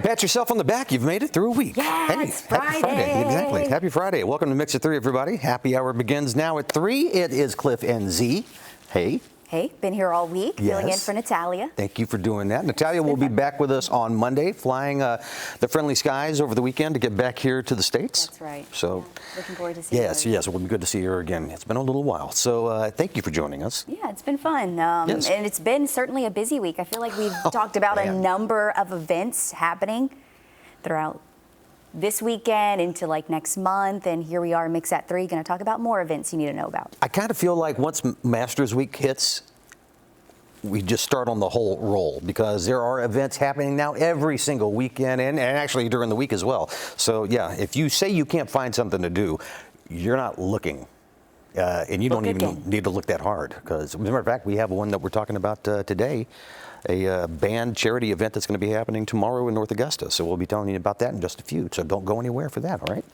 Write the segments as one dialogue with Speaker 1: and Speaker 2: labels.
Speaker 1: pat yourself on the back. You've made it through a week.
Speaker 2: Yeah, it's Friday.
Speaker 1: Happy Friday. Exactly. Happy Friday. Welcome to Mix of 3, everybody. Happy hour begins now at 3. It is Cliff and Z. Hey.
Speaker 2: Hey, been here all week, filling in
Speaker 1: Yes.
Speaker 2: for Natalia.
Speaker 1: Thank you for doing that. Natalia will be back with us on Monday, flying the friendly skies over the weekend to get back here to the States.
Speaker 2: That's right.
Speaker 1: So,
Speaker 2: yeah, looking forward to seeing her.
Speaker 1: Yes, it will be good to see her again. It's been a little while. So, thank you for joining us.
Speaker 2: Yeah, it's been fun.
Speaker 1: Yes.
Speaker 2: And it's been certainly a busy week. I feel like we've talked about a number of events happening throughout this weekend into like next month. And here we are, Mix at 3, going to talk about more events you need to know about.
Speaker 1: I kind of feel like once Masters Week hits, we just start on the whole roll because there are events happening now every single weekend and actually during the week as well. So, yeah, if you say you can't find something to do, you're not looking. And you don't even need to look that hard because, as a matter of fact, we have one that we're talking about today, a band charity event that's going to be happening tomorrow in North Augusta. So we'll be telling you about that in just a few. So don't go anywhere for that, all right?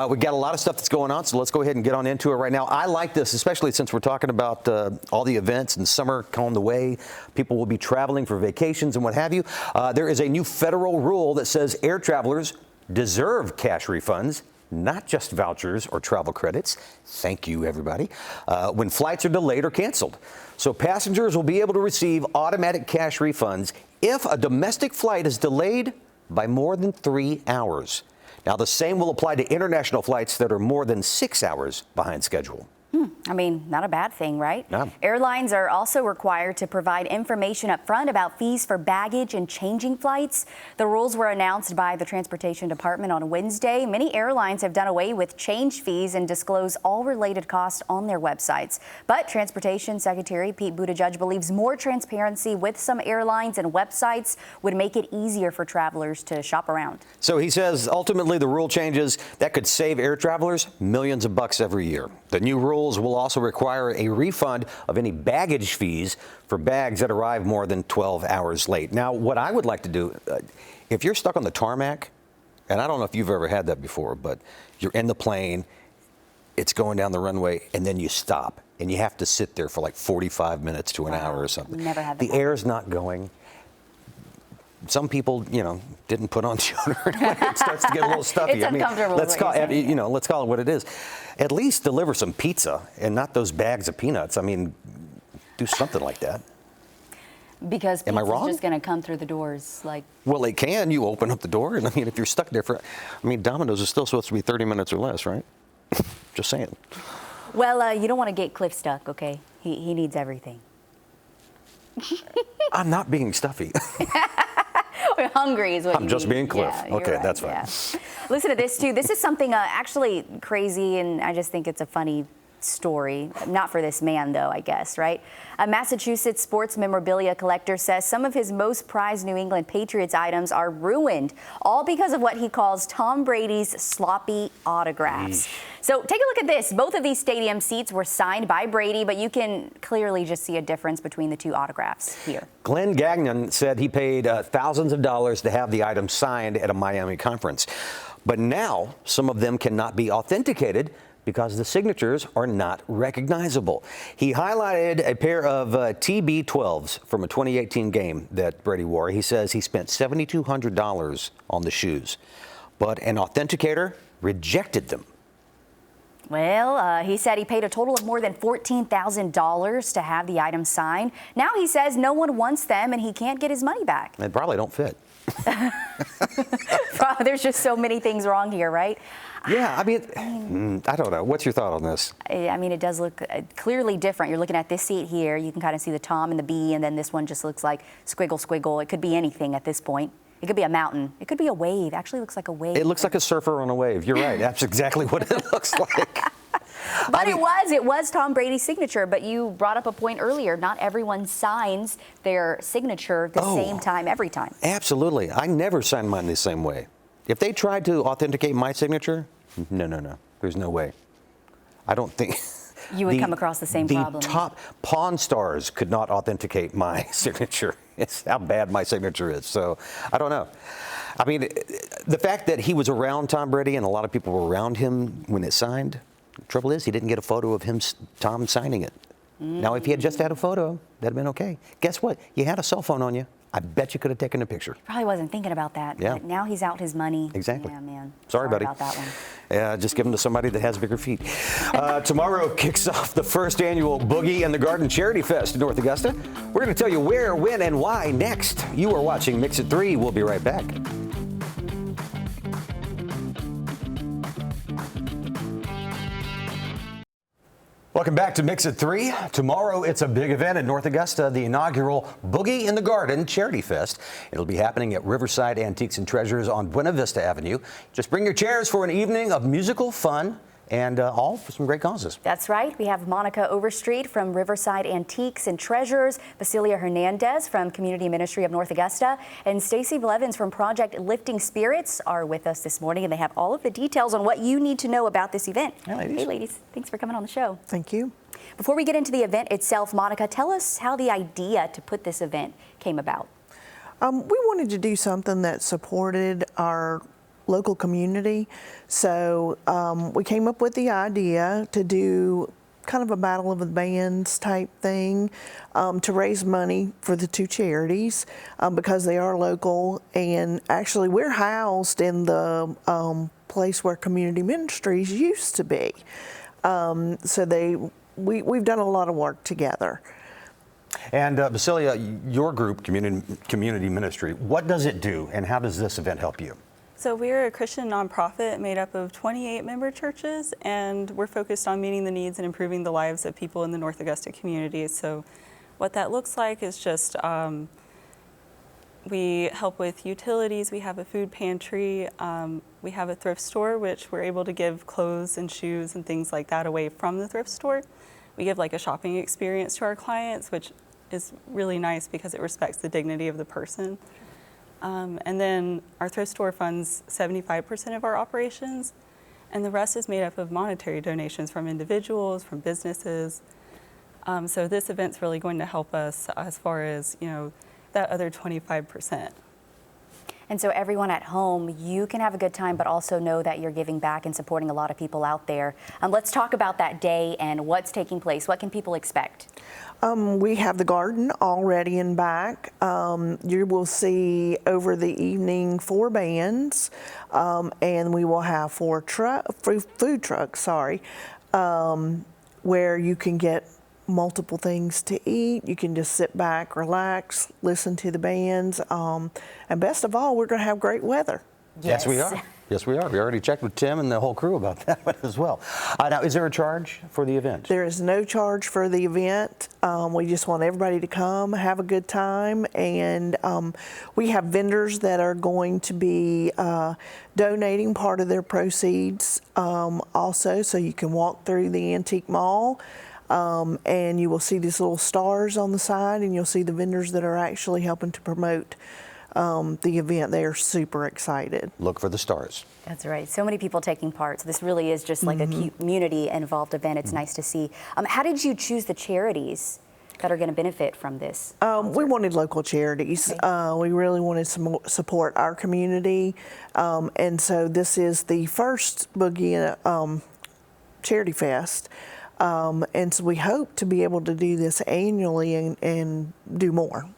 Speaker 1: We got a lot of stuff that's going on, so let's go ahead and get on into it right now. I like this, especially since we're talking about all the events and summer on the way. People will be traveling for vacations and what have you. There is a new federal rule that says air travelers deserve cash refunds, not just vouchers or travel credits. Thank you, everybody. When flights are delayed or canceled. So passengers will be able to receive automatic cash refunds if a domestic flight is delayed by more than 3 hours. Now, the same will apply to international flights that are more than 6 hours behind schedule.
Speaker 2: I mean, not a bad thing, right?
Speaker 1: No.
Speaker 2: Airlines are also required to provide information up front about fees for baggage and changing flights. The rules were announced by the Transportation Department on Wednesday. Many airlines have done away with change fees and disclose all related costs on their websites. But Transportation Secretary Pete Buttigieg believes more transparency with some airlines and websites would make it easier for travelers to shop around.
Speaker 1: So he says ultimately the rule changes that could save air travelers millions of bucks every year. The new rules will also require a refund of any baggage fees for bags that arrive more than 12 hours late. Now, what I would like to do, if you're stuck on the tarmac, and I don't know if you've ever had that before, but you're in the plane, it's going down the runway, and then you stop, and you have to sit there for like 45 minutes to an hour or something.
Speaker 2: Never had that.
Speaker 1: The air's not going. Some people, didn't put on deodorant when it starts to get a little stuffy.
Speaker 2: It's uncomfortable.
Speaker 1: Let's call it what it is. At least deliver some pizza and not those bags of peanuts. I mean, do something like that.
Speaker 2: Because
Speaker 1: Am I
Speaker 2: pizza's
Speaker 1: wrong?
Speaker 2: just going to come through the doors like.
Speaker 1: Well, they can. You open up the door, and if you're stuck there Domino's is still supposed to be 30 minutes or less, right? Just saying.
Speaker 2: Well, you don't want to get Cliff stuck, okay? He needs everything.
Speaker 1: I'm not being stuffy.
Speaker 2: We're hungry is what
Speaker 1: I'm just being Cliff.
Speaker 2: Yeah,
Speaker 1: okay,
Speaker 2: right,
Speaker 1: that's fine.
Speaker 2: yeah. Listen to this, too. This is something actually crazy, and I just think it's a funny story. Not for this man, though, I guess, right? A Massachusetts sports memorabilia collector says some of his most prized New England Patriots items are ruined, all because of what he calls Tom Brady's sloppy autographs. So take a look at this. Both of these stadium seats were signed by Brady, but you can clearly just see a difference between the two autographs here.
Speaker 1: Glenn Gagnon said he paid thousands of dollars to have the items signed at a Miami conference. But now some of them cannot be authenticated because the signatures are not recognizable. He highlighted a pair of TB12s from a 2018 game that Brady wore. He says he spent $7,200 on the shoes, but an authenticator rejected them.
Speaker 2: Well, he said he paid a total of more than $14,000 to have the items signed. Now he says no one wants them and he can't get his money back.
Speaker 1: They probably don't fit.
Speaker 2: There's just so many things wrong here, right?
Speaker 1: Yeah, I don't know. What's your thought on this?
Speaker 2: I mean, it does look clearly different. You're looking at this seat here. You can kind of see the Tom and the B, and then this one just looks like squiggle, squiggle. It could be anything at this point. It could be a mountain. It could be a wave. Actually looks like a wave.
Speaker 1: It looks like a surfer on a wave. You're right. That's exactly what it looks like.
Speaker 2: But it was Tom Brady's signature. But you brought up a point earlier. Not everyone signs their signature the same time every time.
Speaker 1: Absolutely. I never sign mine the same way. If they tried to authenticate my signature, no. There's no way. I don't think.
Speaker 2: You would come across the same problem.
Speaker 1: The top Pawn Stars could not authenticate my signature. It's how bad my signature is. So I don't know. I mean, the fact that he was around Tom Brady and a lot of people were around him when it signed, the trouble is he didn't get a photo of him, Tom, signing it. Now, if he had just had a photo, that'd have been okay. Guess what? You had a cell phone on you. I bet you could have taken a picture.
Speaker 2: Probably wasn't thinking about that.
Speaker 1: Yeah.
Speaker 2: But now he's out his money.
Speaker 1: Exactly.
Speaker 2: Yeah, man.
Speaker 1: Sorry, buddy.
Speaker 2: about that one.
Speaker 1: Yeah, just give them to somebody that has bigger feet. Tomorrow kicks off the first annual Boogie in the Garden Charity Fest in North Augusta. We're going to tell you where, when, and why next. You are watching Mix It 3. We'll be right back. Welcome back to Mix It 3. Tomorrow it's a big event in North Augusta, the inaugural Boogie in the Garden Charity Fest. It'll be happening at Riverside Antiques and Treasures on Buena Vista Avenue. Just bring your chairs for an evening of musical fun and all for some great causes.
Speaker 2: That's right. We have Monica Overstreet from Riverside Antiques and Treasures, Basilia Hernandez from Community Ministry of North Augusta, and Stacy Blevins from Project Lifting Spirits are with us this morning, and they have all of the details on what you need to know about this event.
Speaker 1: Hey, ladies.
Speaker 2: Hey, ladies. Thanks for coming on the show.
Speaker 3: Thank you.
Speaker 2: Before we get into the event itself, Monica, tell us how the idea to put this event came about.
Speaker 3: We wanted to do something that supported our local community, so we came up with the idea to do kind of a battle of the bands type thing to raise money for the two charities because they are local, and actually we're housed in the place where Community Ministries used to be. So we've done a lot of work together.
Speaker 1: And Basilia, your group, Community Ministry, what does it do and how does this event help you?
Speaker 4: So we're a Christian nonprofit made up of 28 member churches, and we're focused on meeting the needs and improving the lives of people in the North Augusta community. So what that looks like is just we help with utilities, we have a food pantry, we have a thrift store, which we're able to give clothes and shoes and things like that away from the thrift store. We give like a shopping experience to our clients, which is really nice because it respects the dignity of the person. And then our thrift store funds 75% of our operations, and the rest is made up of monetary donations from individuals, from businesses. So this event's really going to help us as far as, you know, that other 25%.
Speaker 2: And so everyone at home, you can have a good time, but also know that you're giving back and supporting a lot of people out there. Let's talk about that day and what's taking place. What can people expect?
Speaker 3: We have the garden all ready and back. You will see over the evening 4 bands, and we will have 4 food trucks, where you can get multiple things to eat. You can just sit back, relax, listen to the bands, and best of all, we're going to have great weather.
Speaker 1: Yes, we are. Yes, we are. We already checked with Tim and the whole crew about that one as well. Now, is there a charge for the event?
Speaker 3: There is no charge for the event. We just want everybody to come, have a good time, and we have vendors that are going to be donating part of their proceeds also, so you can walk through the antique mall. And you will see these little stars on the side, and you'll see the vendors that are actually helping to promote the event. They are super excited.
Speaker 1: Look for the stars.
Speaker 2: That's right. So many people taking part. So this really is just like a community-involved event. It's nice to see. How did you choose the charities that are going to benefit from this?
Speaker 3: We wanted local charities. Okay. We really wanted to support our community. And so this is the first Boogie Charity Fest. And so we hope to be able to do this annually and do more.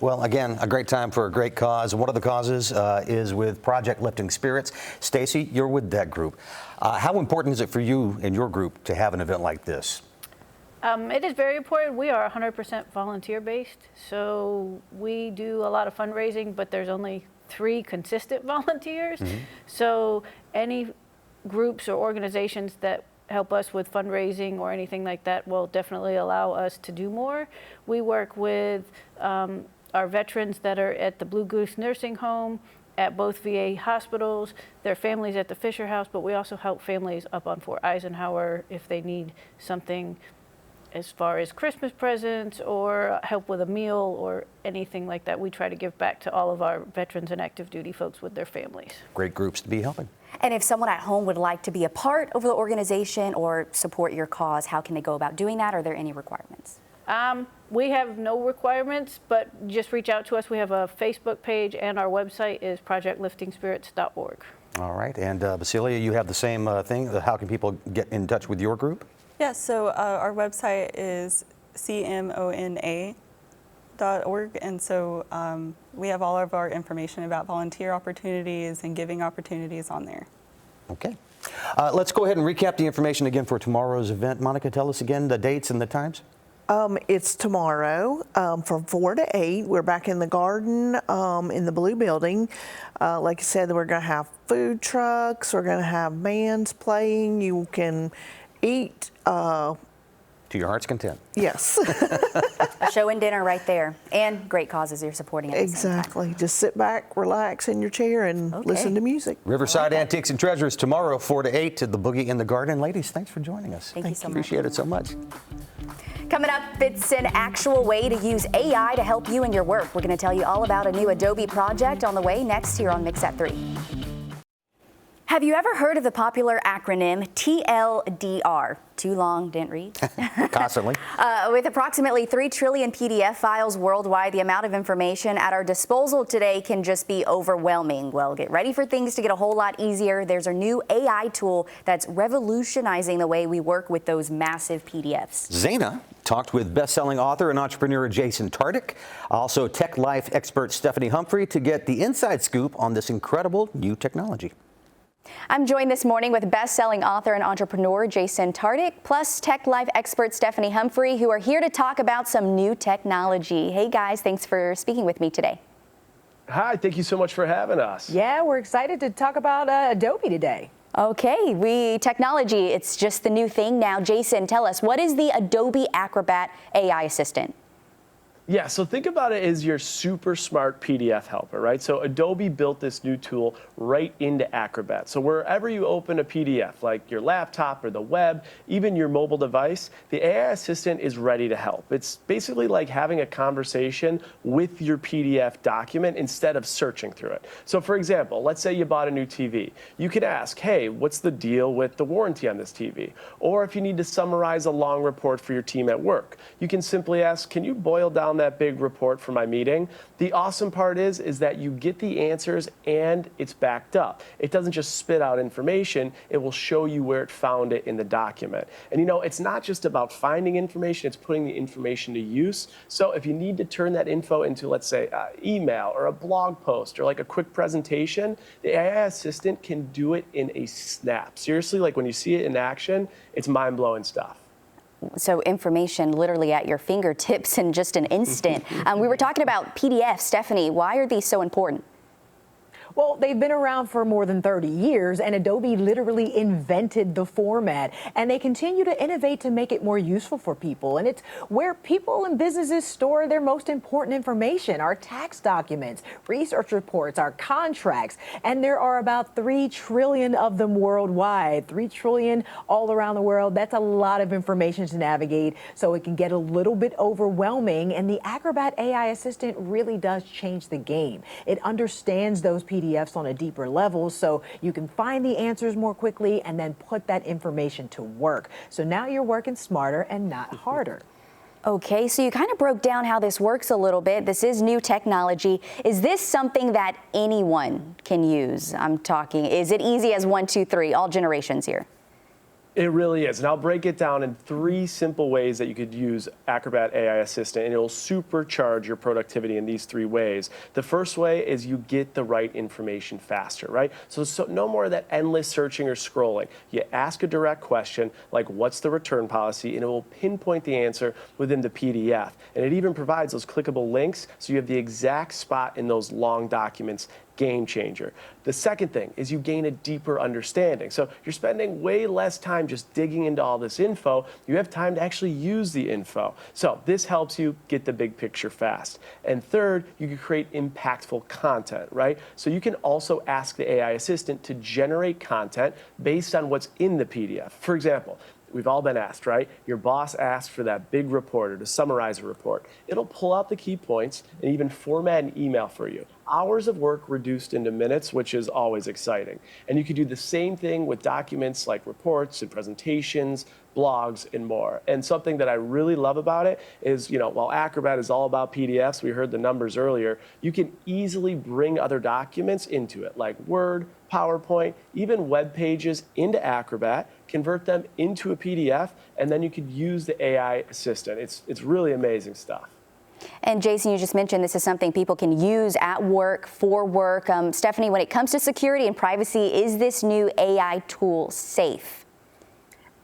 Speaker 1: Well, again, a great time for a great cause. One of the causes is with Project Lifting Spirits. Stacy, you're with that group. How important is it for you and your group to have an event like this?
Speaker 5: It is very important. We are 100% volunteer-based, so we do a lot of fundraising, but there's only 3 consistent volunteers. So any groups or organizations that help us with fundraising or anything like that will definitely allow us to do more. We work with our veterans that are at the Blue Goose Nursing Home, at both VA hospitals, their families at the Fisher House, but we also help families up on Fort Eisenhower if they need something as far as Christmas presents or help with a meal or anything like that. We try to give back to all of our veterans and active duty folks with their families. Great
Speaker 1: groups to be helping.
Speaker 2: And if someone at home would like to be a part of the organization or support your cause, how can they go about doing that? Are there any requirements?
Speaker 5: We have no requirements, but just reach out to us. We have a Facebook page, and our website is projectliftingspirits.org. All
Speaker 1: right, and Basilia, you have the same thing. How can people get in touch with your group?
Speaker 4: Yeah, so our website is CMONA WRDW.org, and so we have all of our information about volunteer opportunities and giving opportunities on there.
Speaker 1: Okay. Let's go ahead and recap the information again for tomorrow's event. Monica, tell us again the dates and the times.
Speaker 3: It's tomorrow from 4 to 8. We're back in the garden in the blue building. Like I said, we're going to have food trucks. We're going to have bands playing. You can eat.
Speaker 1: To your heart's content.
Speaker 3: Yes.
Speaker 2: A show and dinner right there, and great causes you're supporting at the same time.
Speaker 3: Exactly. Just sit back, relax in your chair, and listen to music.
Speaker 1: Riverside Antiques and Treasures tomorrow, 4 to 8 to the Boogie in the Garden. Ladies, thanks for joining us.
Speaker 2: Thank you so much.
Speaker 1: Appreciate it so much.
Speaker 2: Coming up, it's an actual way to use AI to help you in your work. We're going to tell you all about a new Adobe project on the way next here on Mix at 3. Have you ever heard of the popular acronym TLDR? Too long, didn't read.
Speaker 1: Constantly.
Speaker 2: With approximately 3 trillion PDF files worldwide, the amount of information at our disposal today can just be overwhelming. Well, get ready for things to get a whole lot easier. There's a new AI tool that's revolutionizing the way we work with those massive PDFs.
Speaker 1: Zaina talked with best-selling author and entrepreneur Jason Tartick, also Tech Life expert Stephanie Humphrey to get the inside scoop on this incredible new technology.
Speaker 2: I'm joined this morning with best-selling author and entrepreneur Jason Tartick, plus Tech Life expert Stephanie Humphrey, who are here to talk about some new technology. Hey guys, thanks for speaking with me today.
Speaker 6: Hi, thank you so much for having us.
Speaker 7: Yeah, we're excited to talk about Adobe today.
Speaker 2: Okay, technology, it's just the new thing now. Jason, tell us, what is the Adobe Acrobat AI assistant?
Speaker 6: Yeah, so think about it as your super smart PDF helper, right? So Adobe built this new tool right into Acrobat. So wherever you open a PDF, like your laptop or the web, even your mobile device, the AI assistant is ready to help. It's basically like having a conversation with your PDF document instead of searching through it. So for example, let's say you bought a new TV. You could ask, hey, what's the deal with the warranty on this TV? Or if you need to summarize a long report for your team at work, you can simply ask, can you boil down that big report for my meeting? The awesome part is that you get the answers and it's backed up. It doesn't just spit out information, it will show you where it found it in the document. And you know, it's not just about finding information, it's putting the information to use. So if you need to turn that info into, let's say, email or a blog post or like a quick presentation, the AI assistant can do it in a snap. Seriously, like when you see it in action, it's mind-blowing stuff.
Speaker 2: So information literally at your fingertips in just an instant. We were talking about PDFs. Stephanie, why are these so important?
Speaker 7: Well, they've been around for more than 30 years, and Adobe literally invented the format, and they continue to innovate to make it more useful for people. And it's where people and businesses store their most important information, our tax documents, research reports, our contracts, and there are about 3 trillion of them worldwide, 3 trillion all around the world. That's a lot of information to navigate, so it can get a little bit overwhelming, and the Acrobat AI assistant really does change the game. It understands those PDFs on a deeper level, so you can find the answers more quickly and then put that information to work. So now you're working smarter and not harder.
Speaker 2: Okay, so you kind of broke down how this works a little bit. This is new technology. Is this something that anyone can use? I'm talking, is it easy as 1, 2, 3, all generations here?
Speaker 6: It really is, and I'll break it down in 3 simple ways that you could use Acrobat AI Assistant, and it will supercharge your productivity in these 3 ways. The first way is you get the right information faster, right? So no more of that endless searching or scrolling. You ask a direct question, like what's the return policy, and it will pinpoint the answer within the PDF. And it even provides those clickable links, so you have the exact spot in those long documents. Game changer. The second thing is you gain a deeper understanding. So you're spending way less time just digging into all this info. You have time to actually use the info. So this helps you get the big picture fast. And third, you can create impactful content, right? So you can also ask the AI assistant to generate content based on what's in the PDF. For example, we've all been asked, right? Your boss asked for that big report or to summarize a report. It'll pull out the key points and even format an email for you. Hours of work reduced into minutes, which is always exciting. And you can do the same thing with documents like reports and presentations, blogs, and more. And something that I really love about it is, you know, while Acrobat is all about PDFs, we heard the numbers earlier, you can easily bring other documents into it, like Word, PowerPoint, even web pages into Acrobat, convert them into a PDF, and then you could use the AI assistant. It's really amazing stuff.
Speaker 2: And Jason, you just mentioned this is something people can use at work, for work. Stephanie, when it comes to security and privacy, is this new AI tool safe?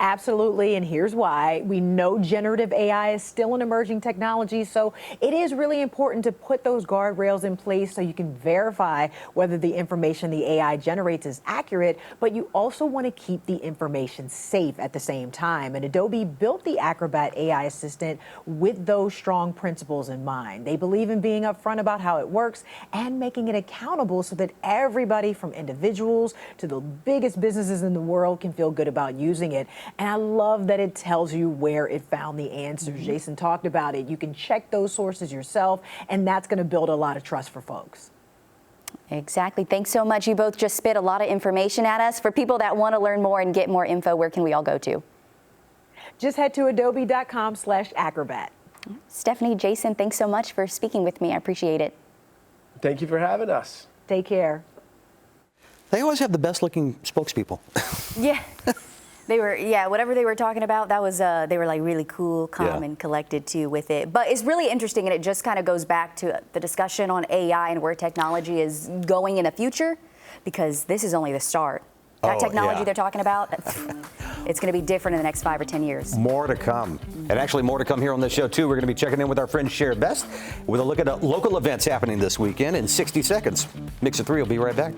Speaker 7: Absolutely, and here's why. We know generative AI is still an emerging technology, so it is really important to put those guardrails in place so you can verify whether the information the AI generates is accurate, but you also want to keep the information safe at the same time. And Adobe built the Acrobat AI assistant with those strong principles in mind. They believe in being upfront about how it works and making it accountable so that everybody from individuals to the biggest businesses in the world can feel good about using it. And I love that it tells you where it found the answers. Jason talked about it. You can check those sources yourself, and that's going to build a lot of trust for folks.
Speaker 2: Exactly. Thanks so much. You both just spit a lot of information at us. For people that want to learn more and get more info, where can we all go to?
Speaker 7: Just head to adobe.com/acrobat.
Speaker 2: Stephanie, Jason, thanks so much for speaking with me. I appreciate it.
Speaker 6: Thank you for having us.
Speaker 7: Take care.
Speaker 1: They always have the best looking spokespeople.
Speaker 2: Yeah. They were, whatever they were talking about, that was, they were like really cool, calm, and collected too with it. But it's really interesting, and it just kind of goes back to the discussion on AI and where technology is going in the future, because this is only the start. That technology they're talking about, it's going to be different in the next 5 or 10 years.
Speaker 1: More to come. And actually more to come here on this show, too. We're going to be checking in with our friend Cher Best with a look at local events happening this weekend in 60 seconds. Mix of 3 will be right back.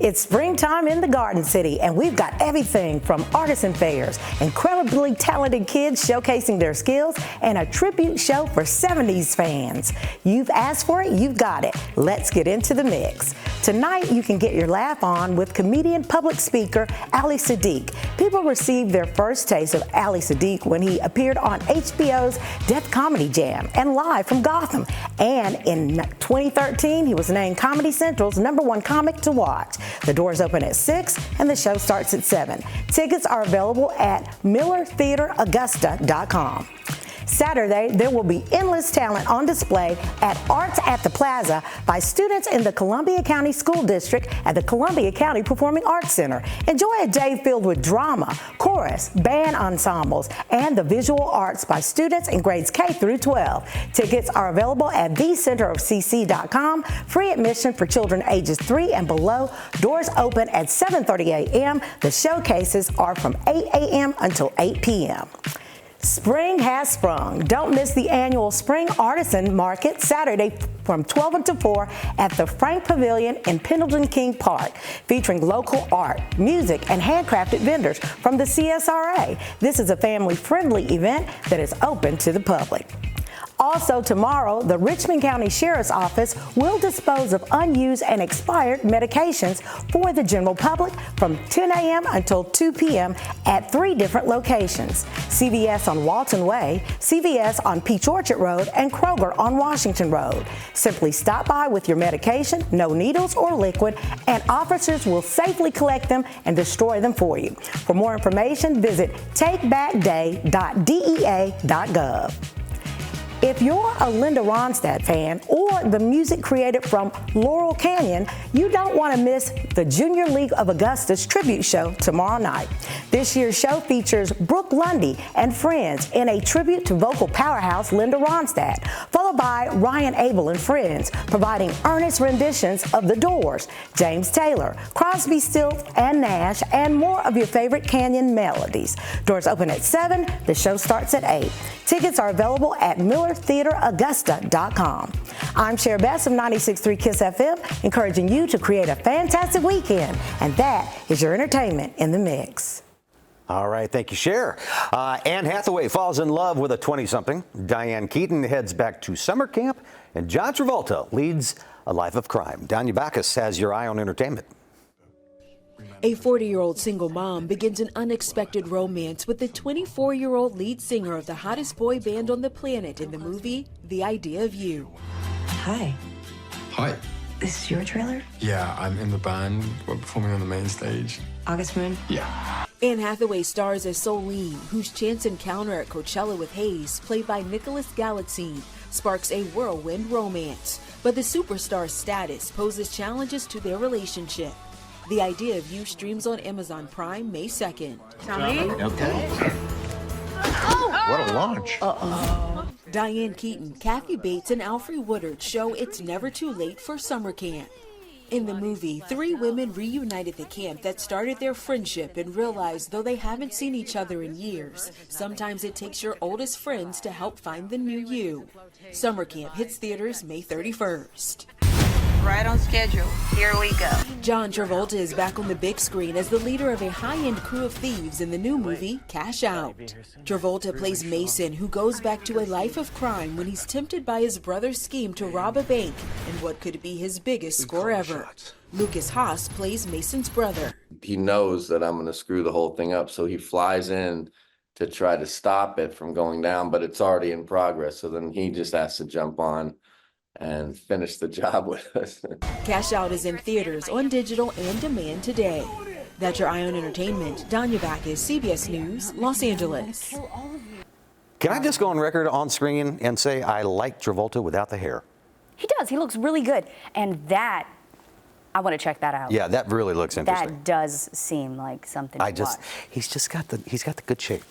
Speaker 8: It's springtime in the Garden City, and we've got everything from artisan fairs, incredibly talented kids showcasing their skills, and a tribute show for 70s fans. You've asked for it, you've got it. Let's get into the mix. Tonight, you can get your laugh on with comedian public speaker Ali Sadiq. People received their first taste of Ali Sadiq when he appeared on HBO's Death Comedy Jam and Live from Gotham. And in 2013, he was named Comedy Central's #1 comic to watch. The doors open at 6 and the show starts at 7. Tickets are available at MillerTheaterAugusta.com. Saturday, there will be endless talent on display at Arts at the Plaza by students in the Columbia County School District at the Columbia County Performing Arts Center. Enjoy a day filled with drama, chorus, band ensembles, and the visual arts by students in grades K through 12. Tickets are available at thecenterofcc.com. Free admission for children ages 3 and below. Doors open at 7:30 a.m. The showcases are from 8 a.m. until 8 p.m. Spring has sprung. Don't miss the annual Spring Artisan Market Saturday from 12 until 4 at the Frank Pavilion in Pendleton King Park, featuring local art, music, and handcrafted vendors from the CSRA. This is a family-friendly event that is open to the public. Also tomorrow, the Richmond County Sheriff's Office will dispose of unused and expired medications for the general public from 10 a.m. until 2 p.m. at 3 different locations: CVS on Walton Way, CVS on Peach Orchard Road, and Kroger on Washington Road. Simply stop by with your medication, no needles or liquid, and officers will safely collect them and destroy them for you. For more information, visit takebackday.dea.gov. If you're a Linda Ronstadt fan or the music created from Laurel Canyon, you don't want to miss the Junior League of Augusta's tribute show tomorrow night. This year's show features Brooke Lundy and friends in a tribute to vocal powerhouse Linda Ronstadt, followed by Ryan Abel and friends providing earnest renditions of The Doors, James Taylor, Crosby, Stills and Nash, and more of your favorite Canyon melodies. Doors open at 7. The show starts at 8. Tickets are available at MillerTheaterAugusta.com. I'm Cher Best of 96.3 KISS FM, encouraging you to create a fantastic weekend, and that is your entertainment in the mix.
Speaker 1: All right, thank you, Cher. Anne Hathaway falls in love with a 20-something. Diane Keaton heads back to summer camp, and John Travolta leads a life of crime. Danya Bacchus has your eye on entertainment.
Speaker 9: A 40-year-old single mom begins an unexpected romance with the 24-year-old lead singer of the hottest boy band on the planet in the movie The Idea of You.
Speaker 10: Hi.
Speaker 11: Hi.
Speaker 10: This is your trailer?
Speaker 11: Yeah, I'm in the band. We're performing on the main stage.
Speaker 10: August Moon?
Speaker 11: Yeah.
Speaker 9: Anne Hathaway stars as Solene, whose chance encounter at Coachella with Hayes, played by Nicholas Galitzine, sparks a whirlwind romance. But the superstar's status poses challenges to their relationship. The Idea of You streams on Amazon Prime May 2nd.
Speaker 12: Okay. What a launch.
Speaker 9: Diane Keaton, Kathy Bates, and Alfre Woodard show it's never too late for summer camp. In the movie, 3 women reunite at the camp that started their friendship and realize though they haven't seen each other in years, sometimes it takes your oldest friends to help find the new you. Summer camp hits theaters May 31st.
Speaker 13: Right on schedule. Here we go.
Speaker 9: John Travolta is back on the big screen as the leader of a high-end crew of thieves in the new movie, Cash Out. Travolta plays Mason, who goes back to a life of crime when he's tempted by his brother's scheme to rob a bank in what could be his biggest score ever. Lucas Haas plays Mason's brother.
Speaker 14: He knows that I'm going to screw the whole thing up, so he flies in to try to stop it from going down, but it's already in progress, so then he just has to jump on and finish the job with us.
Speaker 9: Cash Out is in theaters, on digital, and demand today. That's your Eye on Entertainment. Danya Backus, CBS News, Los Angeles.
Speaker 1: Can I just go on record on screen and say I like Travolta without the hair?
Speaker 2: He does. He looks really good. And that, I want to check that out.
Speaker 1: Yeah, that really looks interesting.
Speaker 2: That does seem like something to watch.
Speaker 1: He's got the good shape.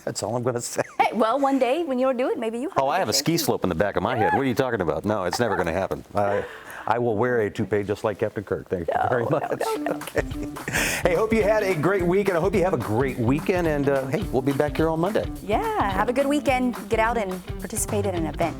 Speaker 1: That's all I'm going to say.
Speaker 2: Hey, well, one day when you'll do it, maybe you have
Speaker 1: I have a ski slope in the back of my head. What are you talking about? No, it's never going to happen. I will wear a toupee just like Captain Kirk. Thank you very much.
Speaker 2: No.
Speaker 1: Okay. Hey, hope you had a great week, and I hope you have a great weekend. And hey, we'll be back here on Monday.
Speaker 2: Yeah, have a good weekend. Get out and participate in an event.